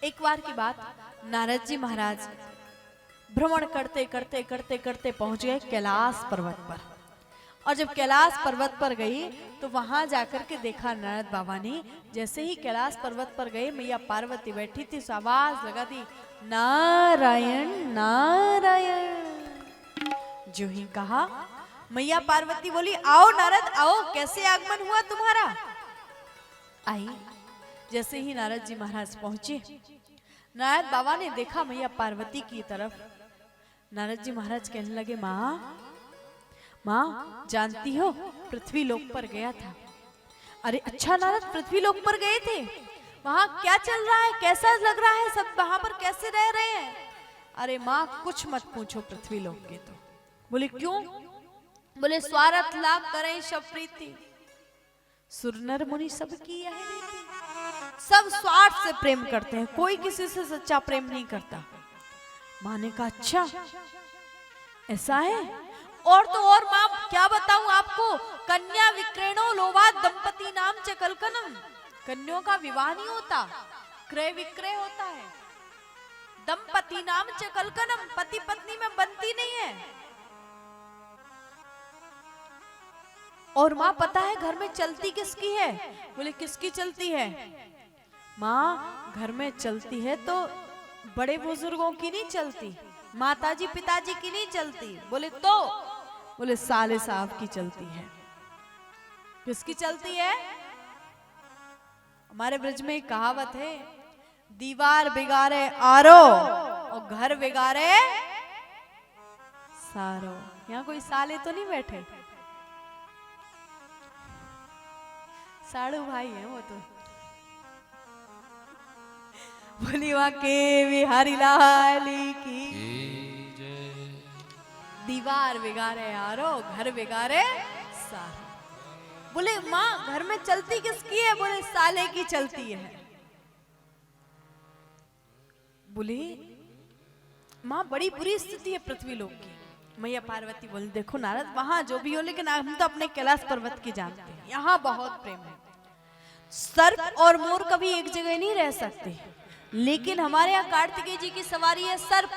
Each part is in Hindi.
एक बार की बात, नारद जी महाराज भ्रमण करते करते करते करते पहुंच गए कैलाश पर्वत पर। और जब कैलाश पर्वत पर गई तो वहां जाकर के देखा नारद बाबा ने, जैसे ही कैलाश पर्वत पर गए मैया पार्वती बैठी थी, तो आवाज लगा दी, नारायण नारायण। जो ही कहा मैया पार्वती बोली, आओ नारद आओ, कैसे आगमन हुआ तुम्हारा। आई। जैसे ही नारद जी महाराज पहुंचे, नारद बाबा ने देखा मैया पार्वती की तरफ। नारद जी महाराज कहने लगे, माँ माँ जानती हो पृथ्वी लोक पर गया था। अरे अच्छा नारद, पृथ्वी लोक पर गए थे, वहां क्या चल रहा है, कैसा लग रहा है, सब वहां पर कैसे रह रहे हैं। अरे माँ कुछ मत पूछो पृथ्वी लोक के। तो बोले क्यों। बोले स्वार्थ लाभ करें सब प्रीति, सुर नर मुनि सब की यह रीति। सब स्वार्थ से प्रेम करते हैं, कोई किसी से सच्चा प्रेम नहीं करता। माँ ने कहा अच्छा ऐसा है। और तो और माँ क्या बताऊं आपको, कन्या विक्रयणो लोवा दंपति नाम च कलकनम। कन्याओं का विवाह नहीं होता, क्रय विक्रय होता है। दंपति नाम च कलकनम, पति पत्नी में बनती नहीं है। और माँ पता है घर में चलती किसकी है। बोले किसकी चलती है। माँ घर में चलती है तो बड़े बुजुर्गों की नहीं चलती, माताजी पिताजी की नहीं चलती। बोले तो। बोले साले साहब की चलती है। किसकी चलती है। हमारे ब्रज में एक कहावत है, दीवार बिगाड़े आरो और घर बिगाड़े सारो। यहाँ कोई साले तो नहीं बैठे, साड़ू भाई है वो तो। बोली वहां के बिहारी लाली की, दीवार बिगाड़े आरो घर बिगाड़े सारो। बोले माँ घर में चलती किसकी है। बोले साले की चलती है। बोले माँ बड़ी बुरी स्थिति है पृथ्वी लोक की। मैया पार्वती बोले देखो नारद, वहां जो भी हो लेकिन हम तो अपने कैलाश पर्वत की जानते हैं, यहाँ बहुत प्रेम है। सर्प और मोर कभी एक जगह नहीं रह सकते, लेकिन हमारे यहाँ कार्तिकेय जी की सवारी है सर्प,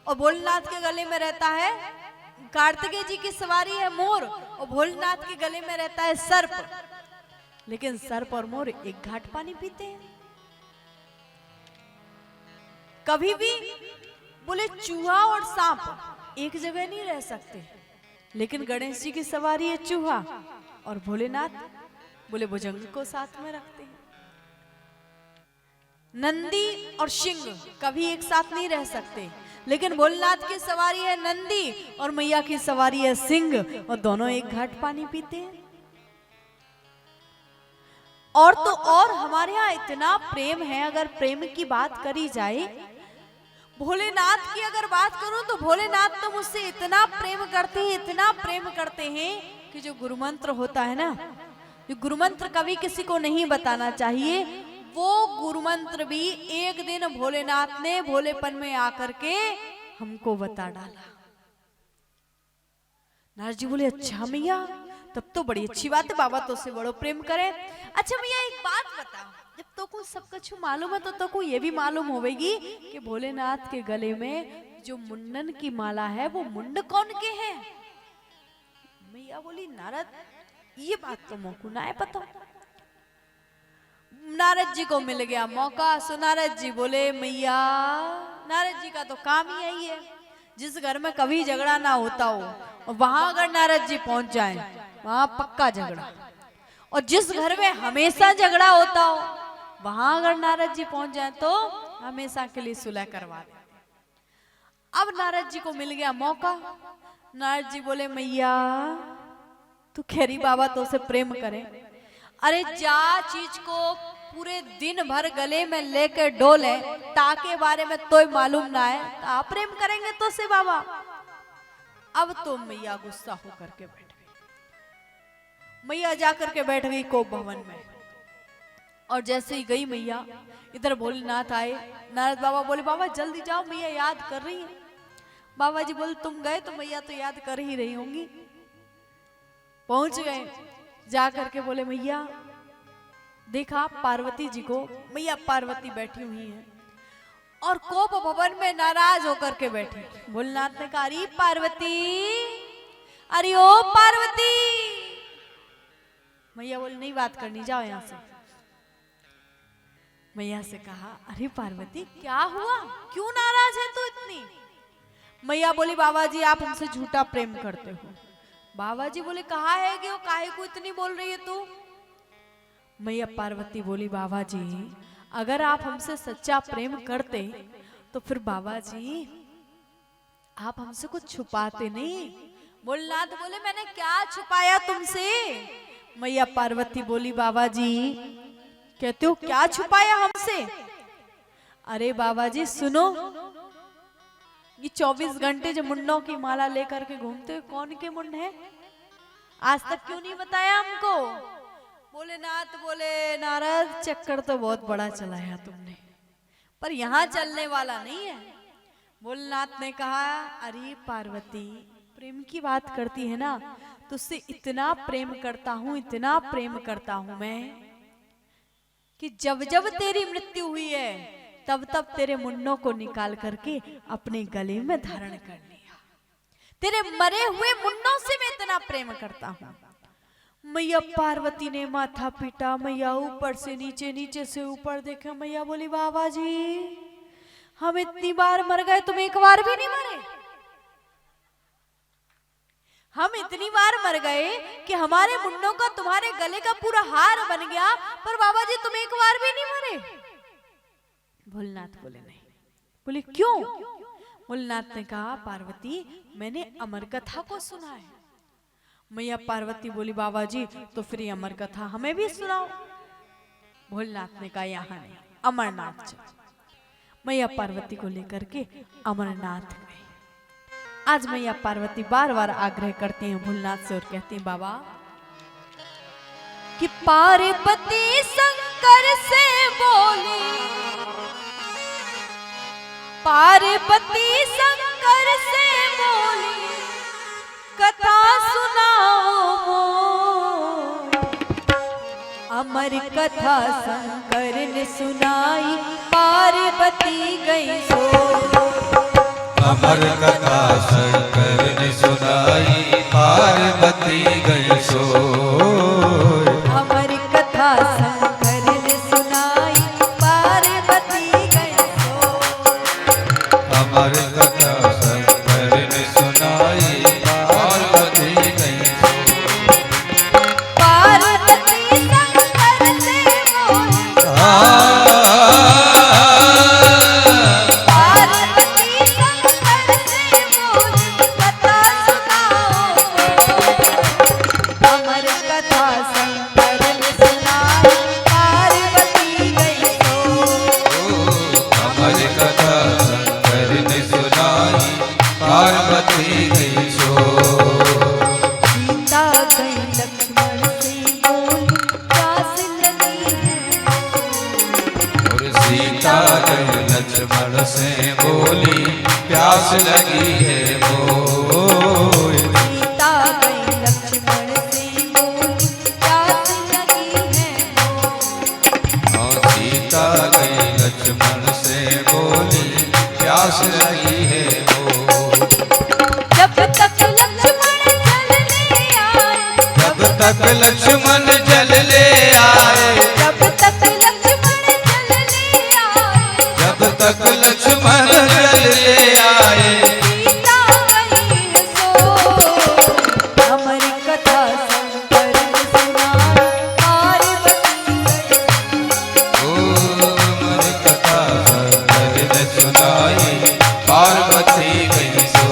और भोलेनाथ के गले में रहता है, कार्तिकेय जी की सवारी है मोर, और भोलेनाथ के गले में रहता है सर्प। लेकिन सर्प और मोर एक घाट पानी पीते हैं कभी भी। बोले चूहा और सांप एक जगह नहीं रह सकते, लेकिन गणेश जी की सवारी है चूहा, और भोलेनाथ बोले भुजंग को साथ में रखते हैं। नंदी और सिंह कभी एक साथ नहीं रह सकते, लेकिन भोलेनाथ की सवारी है नंदी और मैया की सवारी है सिंह, और दोनों एक घाट पानी पीते हैं। और तो और हमारे यहाँ इतना प्रेम है, अगर प्रेम की बात करी जाए, भोलेनाथ की अगर बात करूं तो भोलेनाथ तो मुझसे इतना प्रेम करते हैं, इतना प्रेम करते हैं कि जो गुरुमंत्र होता है ना, जो गुरुमंत्र कभी किसी को नहीं बताना चाहिए, वो गुरुमंत्र भी एक दिन भोलेनाथ ने भोलेपन में आकर के हमको बता डाला। नारद जी बोले अच्छा मैया, तब तो बड़ी अच्छी बात है, बाबा तो से बड़ो प्रेम करे। अच्छा मैया एक बात बताओ, जब तो को सब कुछ मालूम है तो को ये भी मालूम होगी कि भोलेनाथ के गले में जो मुंडन की माला है वो मुंड कौन के हैं। मैया बोली नारद ये बात तो मोको ना है पता। नारद जी को मिल गया मौका, सो नारद जी बोले मैया, नारद जी का तो काम ही यही है, जिस घर में कभी झगड़ा ना होता हो और वहां अगर नारद जी पहुंच जाए वहां पक्का झगड़ा, और जिस घर में हमेशा झगड़ा होता हो वहां अगर नारद जी पहुंच जाए तो हमेशा के लिए सुलह करवा दे। अब नारद जी को मिल गया मौका। नारद जी बोले मैया तू खैरी बाबा तो से प्रेम करे। अरे जा चीज को पूरे दिन भर गले में लेकर डोले ताके बारे में तो मालूम ना है, आप प्रेम करेंगे तो से बाबा। अब तो मैया गुस्सा होकर के बैठ गई। मैया जाकर के बैठ गई कोप भवन में, और जैसे ही गई मैया, इधर भोलेनाथ आए। नारद बाबा बोले बाबा जल्दी जाओ, मैया याद कर रही है। बाबा जी बोले तुम गए तो मैया तो याद कर ही रही होंगी। पहुंच गए, जा करके बोले मैया देखा पार्वती जी को, मैया पार्वती बैठी हुई है और कोप भवन में नाराज होकर के बैठी। भोलेनाथ ने कहा अरे पार्वती, अरे ओ पार्वती। मैया बोले नहीं बात करनी, जाओ यहां से। मैया से कहा अरे पार्वती क्या हुआ, क्यों नाराज है तू इतनी? मैया बोली बाबा जी आप हमसे झूठा प्रेम करते हो। बाबा जी बोले कहा है कि वो काहे को इतनी बोल रही है तू? मैया पार्वती बोली बाबा जी अगर आप हमसे सच्चा प्रेम करते तो फिर बाबा जी आप हमसे कुछ छुपाते नहीं। भोलेनाथ बोले मैंने क्या छुपाया तुमसे? मैया पार्वती बोली बाबा जी कहते हो क्या छुपाया हमसे? अरे बाबा जी सुनो, ये 24 घंटे जो मुंडों की माला लेकर के घूमते हो कौन के मुंड है? आज तक क्यों नहीं बताया हमको? भोलेनाथ बोले नारद चक्कर तो बहुत बड़ा चलाया तुमने, पर यहाँ चलने वाला नहीं है। भोलेनाथ ने कहा अरे पार्वती प्रेम की बात करती है ना, तुझसे इतना प्रेम करता हूँ, इतना प्रेम करता हूँ मैं कि जब जब तेरी मृत्यु हुई है तब तब तेरे मुन्नों को निकाल करके अपने गले में धारण कर लिया। तेरे मरे हुए मुन्नों से मैं इतना प्रेम करता हूँ। मैया पार्वती ने माथा पीटा, मैया ऊपर से नीचे, नीचे से ऊपर देखा। मैया बोली बाबा जी हम इतनी बार मर गए, तुम एक बार भी नहीं मरे। हम इतनी बार मर गए कि हमारे मुन्नों का तुम्हारे गले का पूरा हार बन गया, पर बाबा जी तुम एक बार भी नहीं मरे। भोलेनाथ बोले नहीं। बोले क्यों? भोलेनाथ ने कहा पार्वती मैंने अमर कथा को सुना है। मैया पार्वती बोली बाबा जी तो फिर ये अमर कथा हमें भी सुनाओ। भोलेनाथ ने कहा यहाँ नहीं, अमरनाथ चलो। मैया पार्वती को लेकर के अमरनाथ गए। आज मैया पार्वती बार बार आग्रह करती हैं भोलेनाथ से और कहती हैं बाबा कि पार्वती शंकर से बोली, पार्वती शंकर से बोली कथा सुनाओ। अमर कथा शंकर ने सुनाई, पार्वती गई सो। अमर कथा शंकर ने सुनाई, पार्वती गई सो। अमर कथा शंकर ने सुनाई, पार्वती गई सो। अमर कथा शंकर ने सुनाई, पार्वती गई सो। पार्वती शंकर से बोली, लक्ष्मण से बोली प्यास लगी है मोय। सीता गई लक्ष्मण से बोली प्यास लगी है मोय। और सीता गई लक्ष्मण से बोली प्यास लगी है मोय। जब तक लक्ष्मण जल ले आए, जब तक लक्ष्मण जल ले आए, जब तक लक्ष्मण जल ले आए, जब तक लक्ष्मण जल ले आए। सीता गई है सो। अमर कथा शंकर ने सुनाई, पार्वती गई। ओ अमर कथा शंकर ने सुनाई, पार्वती गई सो।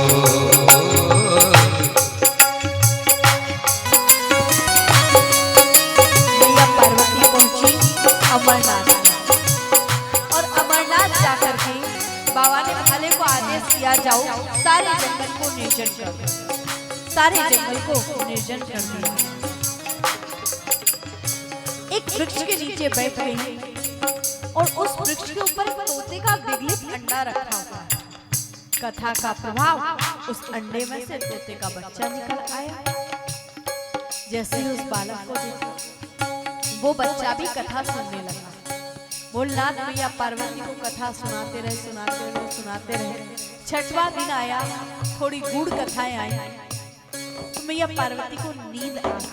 मैया पार्वती पहुंची अमरनाथ और अमरनाथ जाकर के बाबा ने भाले को आदेश दिया जाओ सारे जंगल को निर्जन कर दो। सारे जंगल को निर्जन कर दिया। एक वृक्ष के नीचे बैठ गई और उस वृक्ष के ऊपर एक तोते का विगलित अंडा रखा हुआ है। कथा का प्रभाव उस अंडे में से तोते का बच्चा निकल आया। जैसे ही उस बालक को देखा, वो बच्चा भी कथा सुनने लगा। भोलेनाथ मैया पार्वती को कथा सुनाते रहे, सुनाते रहे, सुनाते रहे। छठवां दिन आया, थोड़ी गूढ़ कथाएं आई, तो मैया पार्वती को नींद आ गई।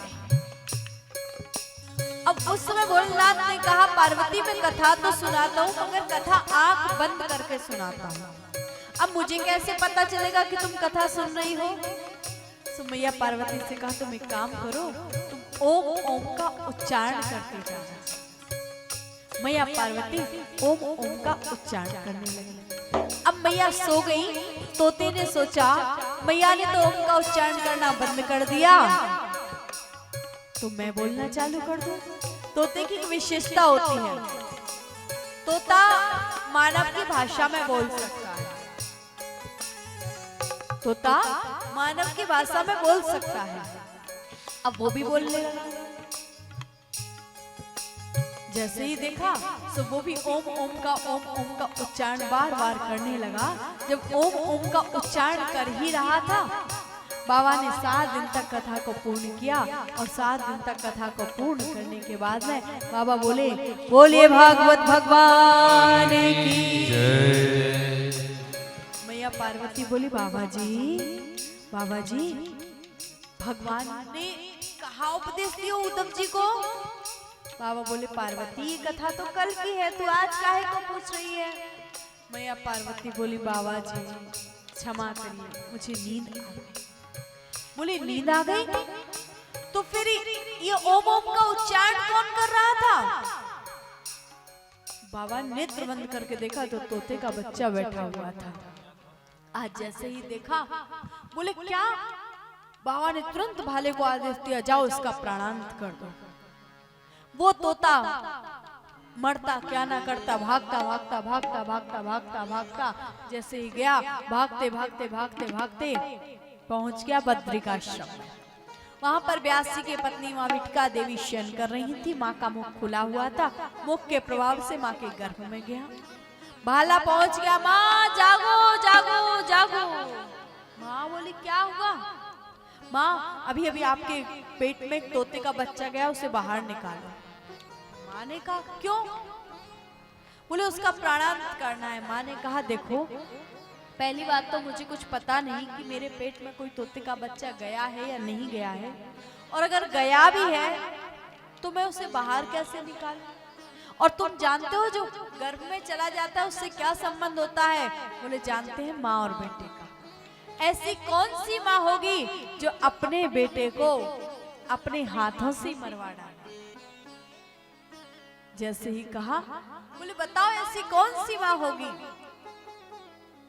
अब उस समय भोलेनाथ ने कहा, पार्वती मैं कथा तो सुनाता हूँ, मगर कथा आंख बंद करके सुनाता हूँ। अब मुझे कैसे पता चलेगा कि तुम कथा सुन रही हो? तो मैया पार्वती से कहा, तुम एक काम करो, तुम ओम ओम का उच्चारण करते जाना। मैया पार्वती ओम ओम का उच्चारण करने लगी। अब मैया सो गई। तोते ने सोचा मैया ने तो ओम का उच्चारण करना बंद कर दिया, तो मैं बोलना चालू कर दूं। तोते की एक विशेषता होती है, तोता मानव की भाषा में बोल सकता है। तोता मानव की भाषा में बोल सकता है। अब वो भी बोलने लगा। जैसे ही देखा तो वो भी ओम ओम का उच्चारण बार बार करने लगा। जब ओम ओम का उच्चारण कर ही रहा था, बाबा ने 7 दिन तक कथा को पूर्ण किया। और 7 दिन तक कथा को पूर्ण करने के बाद में बाबा बोले, बोलिए भागवत भगवान की जय। मैया पार्वती बोली, बाबा जी भगवान ने कहा उपदेश दियो उद्धव जी को। बाबा बोले, पार्वती ये कथा तो कल की है, तू आज काहे को पूछ रही है? मैया पार्वती बोली, बाबा जी क्षमा करिए, मुझे नींद आ गई। बोले, नींद आ गई? तो फिर ये ओम ओम का उच्चारण कौन कर रहा था? बाबा ने नेत्र बंद करके देखा तो तोते का बच्चा बैठा हुआ था। आज जैसे ही देखा, बोले क्या? बाबा ने तुरंत भाले को आदेश दिया, जाओ इसका प्राणांत कर दो। वो तोता मरता क्या ना करता, भागता भागता भागता भागता भागता भागता जैसे ही गया, भागते भागते भागते भागते पहुंच गया बद्रिकाश्रम में। वहां पर व्यास जी की पत्नी माँ विठका देवी शयन कर रही थी। माँ का मुख खुला हुआ था, मुख के प्रभाव से माँ के गर्भ में गया। भाला पहुंच गया, माँ जागो जागो जागो। माँ बोली, क्या हुआ? माँ अभी अभी आपके पेट में एक तोते का बच्चा गया, उसे बाहर निकालो। माँ ने कहा, क्यों? बोले, उसका प्राणांत करना है। माँ ने कहा, देखो पहली बात तो मुझे कुछ पता नहीं कि मेरे पेट में कोई तोते का बच्चा गया है या नहीं गया है, और अगर गया भी है तो मैं उसे बाहर कैसे निकालूं? और तुम जानते हो जो गर्भ में चला जाता है उससे क्या संबंध होता है? बोले, जानते हैं, माँ और बेटे का। ऐसी कौन सी माँ होगी जो अपने बेटे को अपने हाथों से मरवा डाले? जैसे ही कहा, बोले, बताओ ऐसी कौन सी माँ होगी?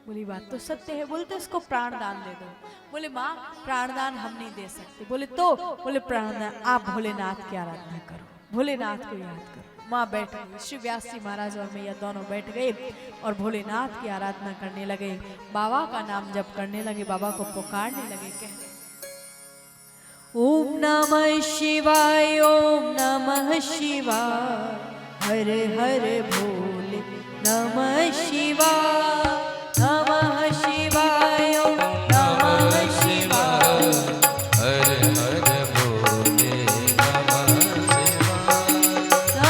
बोली, बात तो सत्य है। बोले, तो इसको प्राणदान दे दो। बोले, माँ प्राणदान हम नहीं दे सकते। बोले, तो? बोले, प्राणदान आप भोलेनाथ की आराधना करो, भोलेनाथ को याद करो। माँ बैठ गई, श्री व्यास जी महाराज और मैया दोनों बैठ गए और भोलेनाथ की आराधना करने लगे। बाबा का नाम जप करने लगे, बाबा को पुकारने लगे, कहने, ओम नमः शिवाय, ओम नमः शिवाय, हर हर भोले नमः शिवाय, नमः शिवाय, ओम नमः शिवाय, हर हर भोले नमः शिवाय,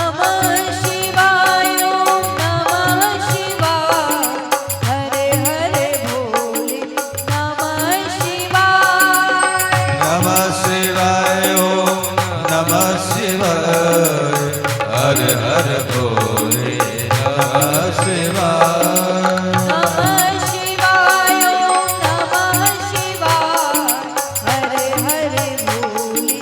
नमः शिवाय, ओम नमः शिवाय, हर हर भोले नमः शिवाय, नमः शिवाय, ओम नमः शिवाय, हर हर भोले नमः शिवाय, नमः शिवाय, ओम नमः शिवाय, हर हर भोले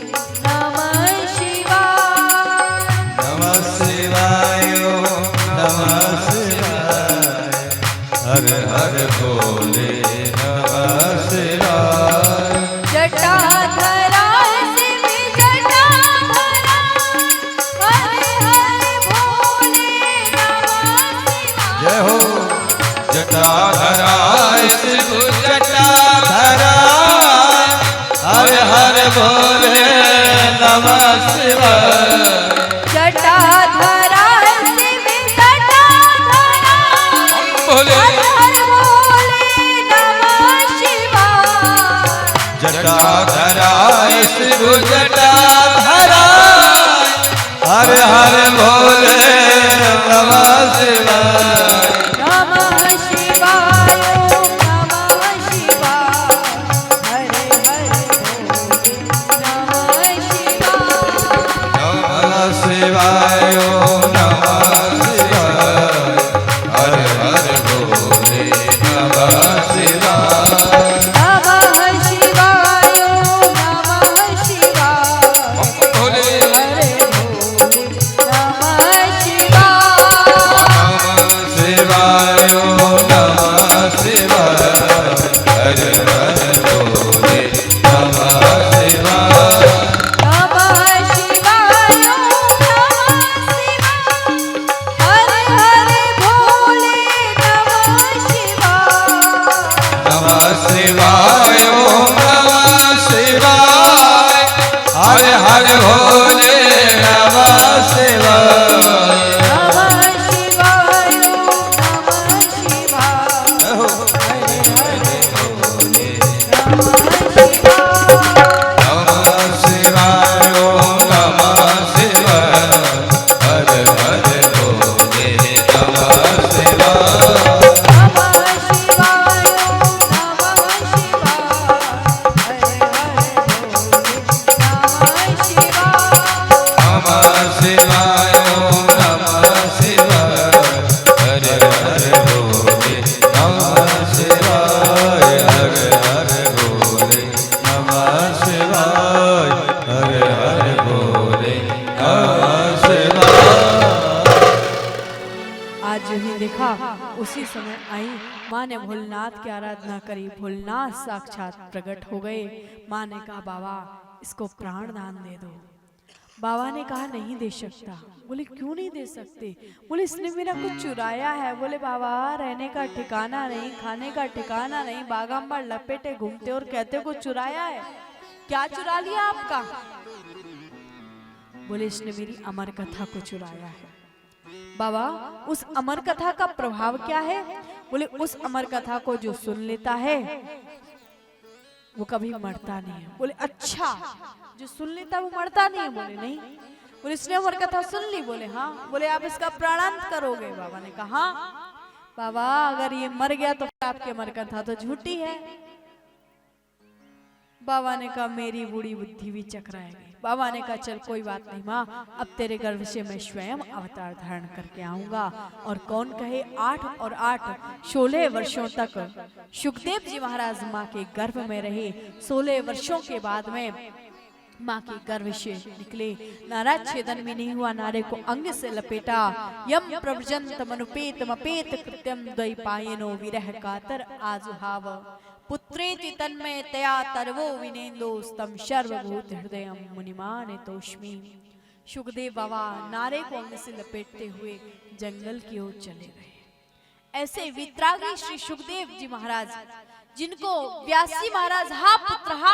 नमः शिवाय, नमः शिवाय, ओम नमः शिवाय, हर हर भोले नमः शिवाय, जटाधरा शिव जटाधरा, हर हर भोले नमः शिवाय। जय हो। जटाधरा शिव जटाधरा, हर हर भोले नमः शिवाय, जटाधरा शिव जटाधरा, भोले हर हर भोले जटा धराए शिव जटा धराए हर हर भोले नमः शिवाय नमः शिवाय नमः शिवाय हरे हरे भोले नमः शिवाय नमः शिवाय नमः शिवाय हर हर भोले नमः शिवाय नमः शिवाय नमः शिवाय भोले हरे भोले नमः शिवाय नमः शिवाय नमः शिवाय हर हर भोले नमः शिवाय नमः शिवाय नमः शिवाय हरे हरे भोले नमः शिवाय नमः शिवाय नमः शिवाय हर हर भोले नमः शिवाय नमः शिवाय नमः शिवाय हरे हरे भोले नमः शिवाय नमः शिवाय नमः शिवाय हर हर भोले नमः शिवाय नमः शिवाय नमः शिवाय हरे हरे भोले नमः शिवाय नमः शिवाय नमः शिवाय हर हर भोले नमः शिवाय हर हर भोले नमः शिवाय हर हर भोले नमः शिवाय आज जो ही देखा उसी समय आई माँ ने भोलेनाथ की आराधना करी, भोलेनाथ साक्षात प्रकट हो गए। माँ ने कहा बाबा इसको प्राण दान दे दो। बाबा ने कहा नहीं दे सकता। बोले क्यों नहीं दे सकते? बोले इसने मेरा कुछ चुराया है। बोले बाबा रहने का ठिकाना नहीं, खाने का ठिकाना नहीं, बागांबर लपेटे घूमते और कहते कुछ चुराया है। क्या चुरा लिया आपका? बोले इसने मेरी अमर कथा को चुराया है। बाबा उस अमर कथा का प्रभाव क्या है? बोले उस अमर कथा को जो सुन लेता है वो कभी मरता नहीं है। बोले अच्छा, जो सुन लेता है वो मरता नहीं है? बोले नहीं। बोले इसने अमर कथा सुन ली? बोले हाँ। बोले आप इसका प्राणांत करोगे? बाबा ने कहा हाँ। बाबा अगर ये मर गया तो फिर आपकी अमर कथा तो झूठी है। बाबा ने कहा मेरी बूढ़ी बुद्धि भी चकराएगी। बाबा ने कहा चल कोई बात नहीं माँ, अब तेरे गर्भ से मैं स्वयं अवतार धारण करके आऊंगा। और कौन कहे 8 और 8 16 वर्षों तक सुखदेव जी महाराज माँ के गर्भ में रहे। 16 वर्षों के बाद में माँ के गर्भ से निकले। नारा छेदन भी नहीं हुआ, नारे को अंग से लपेटा। यम प्रव्रजंत मनुपेत मपेत कृत्यम द्वैपायनो विरह कातर आजुहाव पुत्रेति तन्मय तया तरवो विनेन्दोस्तम सर्वभूत हृदयम मुनिमान तोष्मी। सुखदेव बाबा नारे को अंग से लपेटते हुए जंगल की ओर चले गए। ऐसे वितरागी श्री सुखदेव जी महाराज, जिनको व्यासी महाराज हा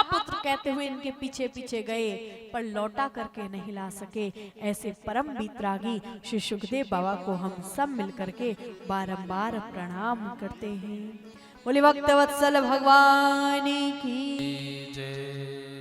पुत्र कहते हुए इनके पीछे पीछे गए पर लौटा करके नहीं ला सके, ऐसे परम वितरागी श्री सुखदेव बाबा को हम सब मिलकर के बारंबार प्रणाम करते हैं। बोले भक्तवत्सल भगवान की जय।